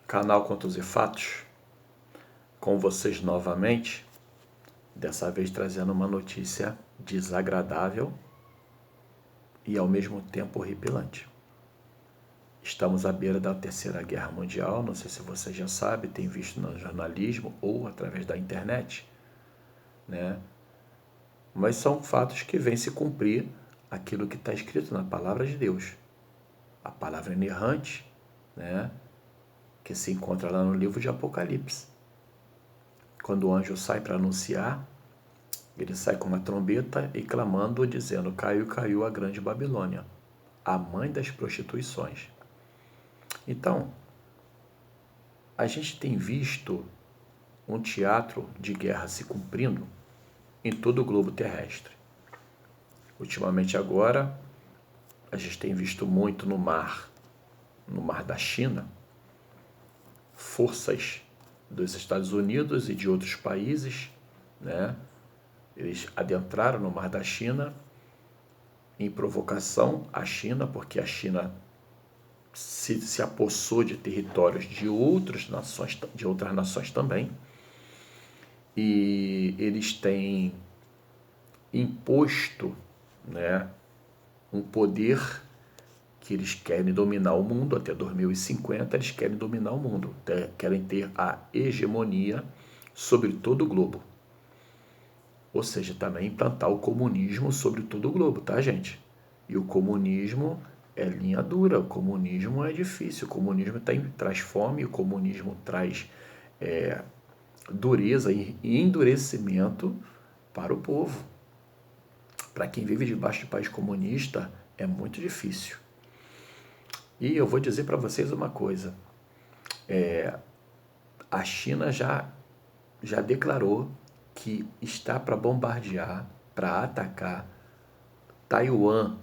Canal Contos e Fatos, com vocês novamente, dessa vez trazendo uma notícia desagradável e ao mesmo tempo horripilante. Estamos à beira da Terceira Guerra Mundial, não sei se você já sabe, tem visto no jornalismo ou através da internet, né? Mas são fatos que vêm se cumprir aquilo que está escrito na Palavra de Deus. A palavra inerrante, né? Que se encontra lá no livro de Apocalipse. Quando o anjo sai para anunciar, ele sai com uma trombeta e clamando, dizendo: caiu, caiu a grande Babilônia, a mãe das prostituições. Então, a gente tem visto um teatro de guerra se cumprindo em todo o globo terrestre. Ultimamente agora, a gente tem visto muito no mar da China, forças dos Estados Unidos e de outros países, né? Eles adentraram no mar da China em provocação à China, porque a China se apossou de territórios de outras nações também, e eles têm imposto, né, um poder que eles querem dominar o mundo até 2050, eles querem dominar o mundo, querem ter a hegemonia sobre todo o globo. Ou seja, também implantar o comunismo sobre todo o globo, tá, gente? E o comunismo é linha dura, o comunismo é difícil, o comunismo traz fome, o comunismo traz dureza e endurecimento para o povo. Para quem vive debaixo de país comunista, é muito difícil. E eu vou dizer para vocês uma coisa, a China já declarou que está para bombardear, para atacar Taiwan,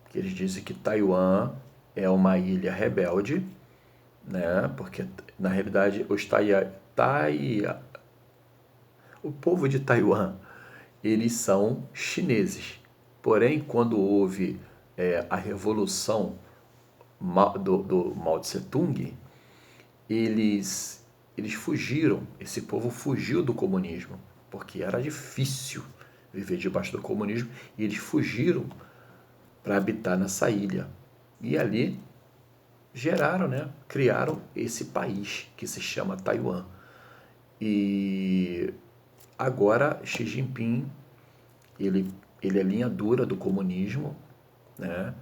que eles dizem que Taiwan é uma ilha rebelde, né? Porque na realidade o povo de Taiwan, eles são chineses. Porém, quando houve a revolução do Mao Tse Tung, eles fugiram, esse povo fugiu do comunismo, porque era difícil viver debaixo do comunismo, e eles fugiram para habitar nessa ilha. E ali geraram, né, criaram esse país que se chama Taiwan. E agora Xi Jinping, ele é linha dura do comunismo, né?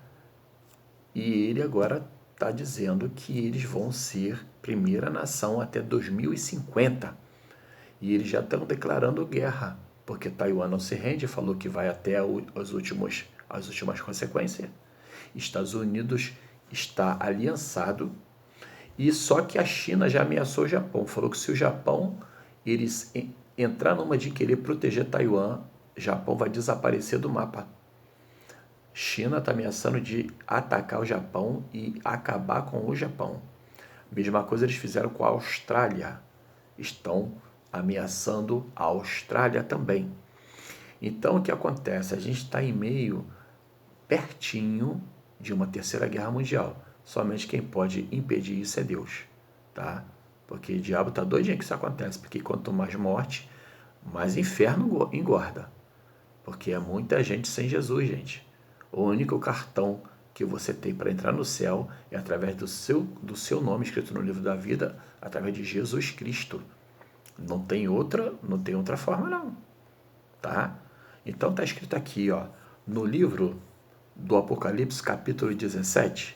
E ele agora está dizendo que eles vão ser primeira nação até 2050. E eles já estão declarando guerra, porque Taiwan não se rende, falou que vai até as últimas consequências. Estados Unidos está aliançado, e só que a China já ameaçou o Japão, falou que se o Japão eles entrar numa de querer proteger Taiwan, Japão vai desaparecer do mapa. China está ameaçando de atacar o Japão e acabar com o Japão. Mesma coisa eles fizeram com a Austrália. Estão ameaçando a Austrália também. Então o que acontece? A gente está em meio, pertinho de uma terceira guerra mundial. Somente quem pode impedir isso é Deus, tá? Porque o diabo está doidinho que isso acontece, porque quanto mais morte, mais inferno engorda. Porque é muita gente sem Jesus, gente. O único cartão que você tem para entrar no céu é através do seu nome escrito no livro da vida, através de Jesus Cristo. Não tem outra forma não, tá? Então está escrito aqui, ó, no livro do Apocalipse, capítulo 17,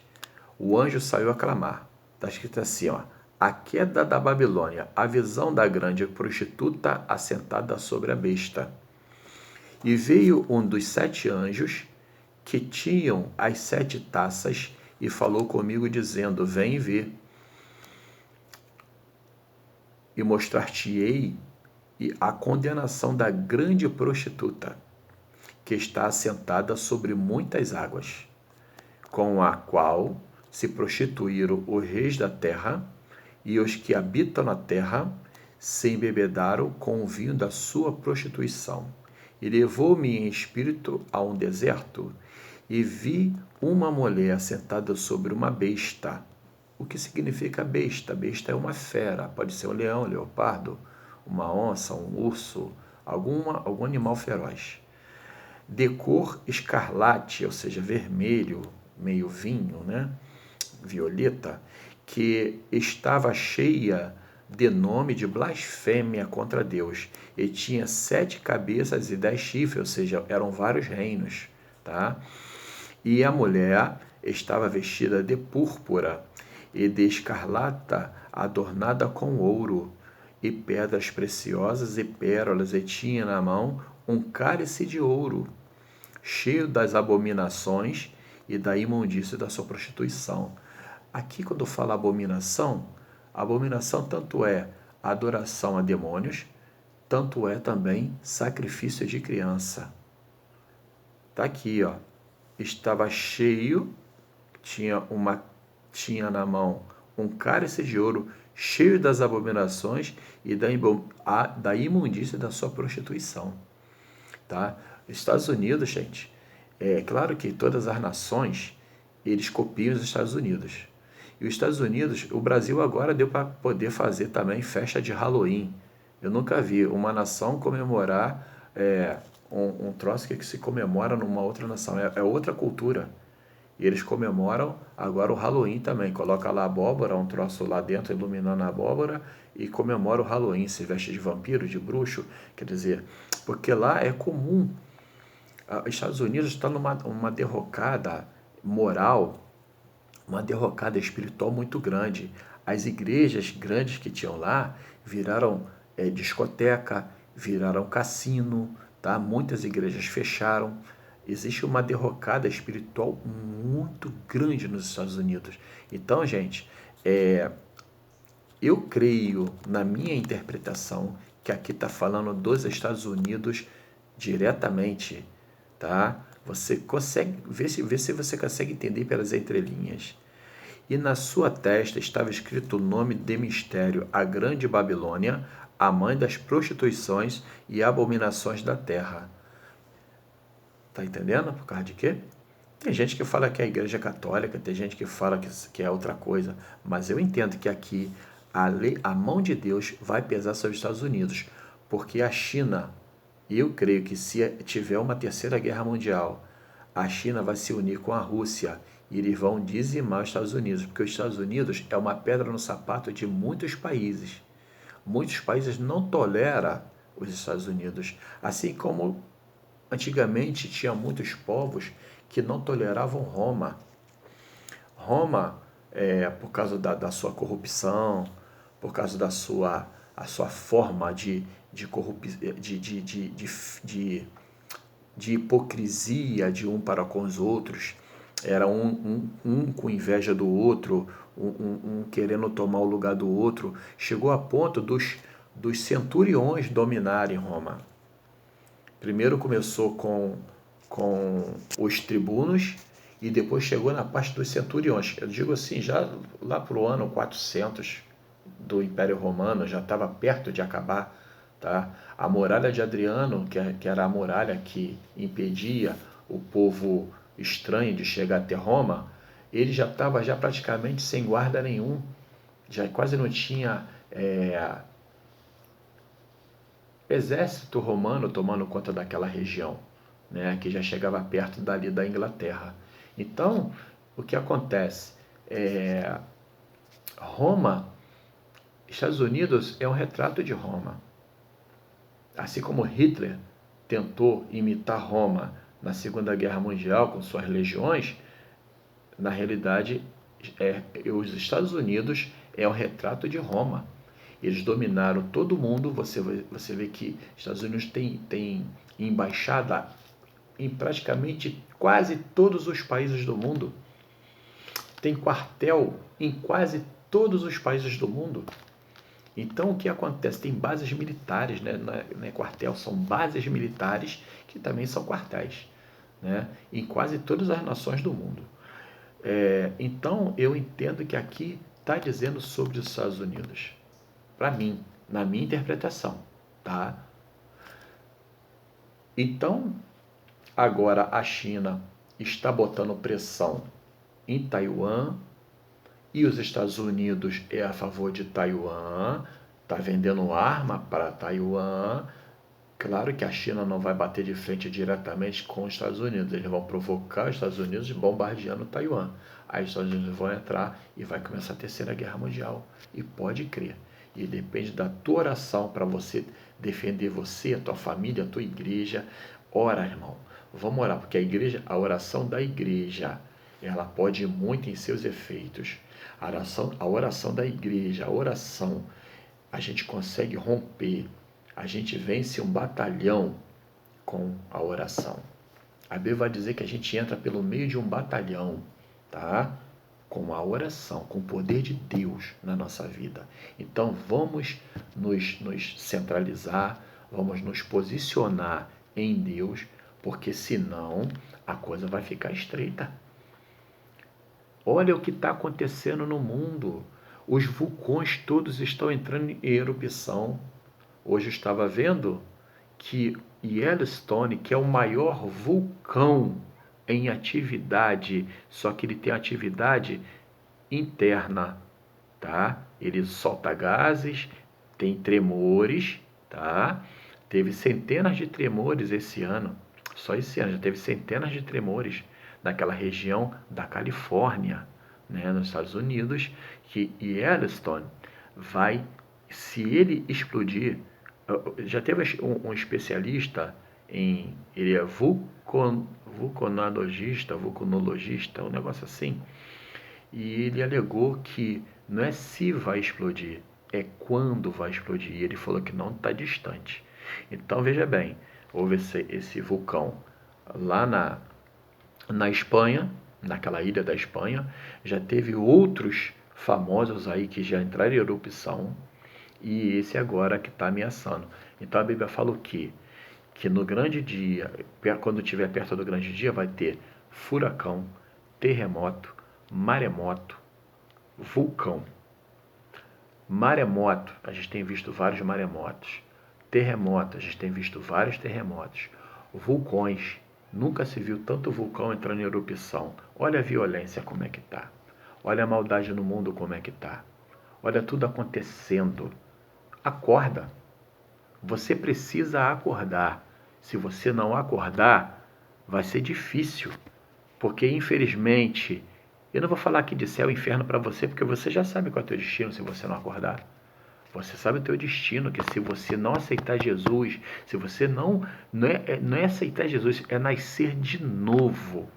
o anjo saiu a clamar. Está escrito assim, ó: a queda da Babilônia, a visão da grande prostituta assentada sobre a besta. E veio um dos 7 anjos que tinham as 7 taças e falou comigo dizendo: vem ver e mostrar-te-ei a condenação da grande prostituta, que está assentada sobre muitas águas, com a qual se prostituíram os reis da terra, e os que habitam na terra se embebedaram com o vinho da sua prostituição. E levou-me em espírito a um deserto, e vi uma mulher assentada sobre uma besta, o que significa besta. Besta é uma fera, pode ser um leão, um leopardo, uma onça, um urso, algum animal feroz. De cor escarlate, ou seja, vermelho, meio vinho, né? Violeta, que estava cheia de nome de blasfêmia contra Deus, e tinha 7 cabeças e 10 chifres, ou seja, eram vários reinos, tá? E a mulher estava vestida de púrpura e de escarlata, adornada com ouro e pedras preciosas e pérolas, e tinha na mão um cálice de ouro, cheio das abominações e da imundícia da sua prostituição. Aqui, quando fala abominação tanto é adoração a demônios, tanto é também sacrifício de criança. Tá aqui, ó. Estava cheio, tinha na mão um cálice de ouro cheio das abominações e da imundícia da sua prostituição. Tá? Estados Unidos, gente, é claro que todas as nações, eles copiam os Estados Unidos. E os Estados Unidos, o Brasil agora deu para poder fazer também festa de Halloween. Eu nunca vi uma nação comemorar um troço que se comemora numa outra nação. É outra cultura. E eles comemoram agora o Halloween também. Coloca lá a abóbora, um troço lá dentro iluminando a abóbora, e comemora o Halloween. Se veste de vampiro, de bruxo. Quer dizer, porque lá é comum. Os Estados Unidos está numa derrocada moral, uma derrocada espiritual muito grande. As igrejas grandes que tinham lá viraram discoteca, viraram cassino, tá? Muitas igrejas fecharam. Existe uma derrocada espiritual muito grande nos Estados Unidos. Então, gente, eu creio, na minha interpretação, que aqui está falando dos Estados Unidos diretamente, tá? Você consegue ver se você consegue entender pelas entrelinhas. E na sua testa estava escrito o nome de mistério, a grande Babilônia, a mãe das prostituições e abominações da terra. Tá entendendo? Por causa de quê? Tem gente que fala que é a igreja católica, tem gente que fala que é outra coisa, mas eu entendo que aqui a mão de Deus vai pesar sobre os Estados Unidos, porque a China, eu creio que se tiver uma terceira guerra mundial, a China vai se unir com a Rússia e eles vão dizimar os Estados Unidos, porque os Estados Unidos é uma pedra no sapato de muitos países. Muitos países não toleram os Estados Unidos, assim como antigamente tinha muitos povos que não toleravam Roma. Roma, por causa da sua corrupção, por causa a sua forma de hipocrisia de um para com os outros, era um com inveja do outro, um querendo tomar o lugar do outro, chegou a ponto dos centuriões dominarem Roma. Primeiro começou com os tribunos e depois chegou na parte dos centuriões. Eu digo assim, já lá para o ano 400 do Império Romano, já estava perto de acabar. Tá? A muralha de Adriano, que era a muralha que impedia o povo estranho de chegar até Roma, ele já estava já praticamente sem guarda nenhum. Já quase não tinha exército romano tomando conta daquela região, né, que já chegava perto dali da Inglaterra. Então, o que acontece? Roma, Estados Unidos é um retrato de Roma. Assim como Hitler tentou imitar Roma na Segunda Guerra Mundial com suas legiões, na realidade, os Estados Unidos é um retrato de Roma. Eles dominaram todo mundo. Você vê que Estados Unidos tem embaixada em praticamente quase todos os países do mundo. Tem quartel em quase todos os países do mundo. Então, o que acontece? Tem bases militares, né? Não é quartel, são bases militares que também são quartéis, né? Em quase todas as nações do mundo. Então, eu entendo que aqui está dizendo sobre os Estados Unidos. Para mim, na minha interpretação, tá? Então, agora a China está botando pressão em Taiwan, e os Estados Unidos é a favor de Taiwan, está vendendo arma para Taiwan. Claro que a China não vai bater de frente diretamente com os Estados Unidos, eles vão provocar os Estados Unidos bombardeando Taiwan. Aí os Estados Unidos vão entrar e vai começar a Terceira Guerra Mundial. E pode crer. E depende da tua oração para você defender você, a tua família, a tua igreja. Ora, irmão. Vamos orar, porque a oração da igreja, ela pode ir muito em seus efeitos. A oração da igreja, a gente consegue romper, a gente vence um batalhão com a oração. A Bíblia vai dizer que a gente entra pelo meio de um batalhão, tá? Com a oração, com o poder de Deus na nossa vida. Então vamos nos centralizar, vamos nos posicionar em Deus, porque senão a coisa vai ficar estreita. Olha o que está acontecendo no mundo. Os vulcões todos estão entrando em erupção. Hoje eu estava vendo que Yellowstone, que é o maior vulcão em atividade, só que ele tem atividade interna, tá? Ele solta gases, tem tremores, tá? Teve centenas de tremores esse ano, só esse ano já teve centenas de tremores naquela região da Califórnia, né, nos Estados Unidos, que Yellowstone vai, se ele explodir, já teve um especialista ele é vulcanologista, um negócio assim, e ele alegou que não é se vai explodir, é quando vai explodir. E ele falou que não está distante. Então veja bem, houve esse vulcão lá na Espanha, naquela ilha da Espanha, já teve outros famosos aí que já entraram em erupção, e esse agora que está ameaçando. Então a Bíblia fala o quê? Que no grande dia, quando estiver perto do grande dia, vai ter furacão, terremoto, maremoto, vulcão. Maremoto, a gente tem visto vários maremotos. Terremoto, a gente tem visto vários terremotos. Vulcões, nunca se viu tanto vulcão entrando em erupção. Olha a violência como é que tá. Olha a maldade no mundo como é que tá. Olha tudo acontecendo. Acorda. Você precisa acordar. Se você não acordar, vai ser difícil. Porque, infelizmente, eu não vou falar aqui de céu e inferno para você, porque você já sabe qual é o teu destino se você não acordar. Você sabe o teu destino, que se você não aceitar Jesus, se você não é aceitar Jesus, é nascer de novo.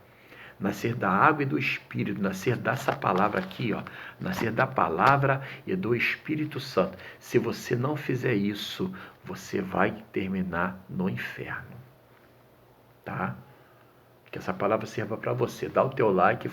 Nascer da água e do Espírito, nascer dessa palavra aqui, ó, nascer da palavra e do Espírito Santo. Se você não fizer isso, você vai terminar no inferno, tá? Que essa palavra sirva para você. Dá o teu like.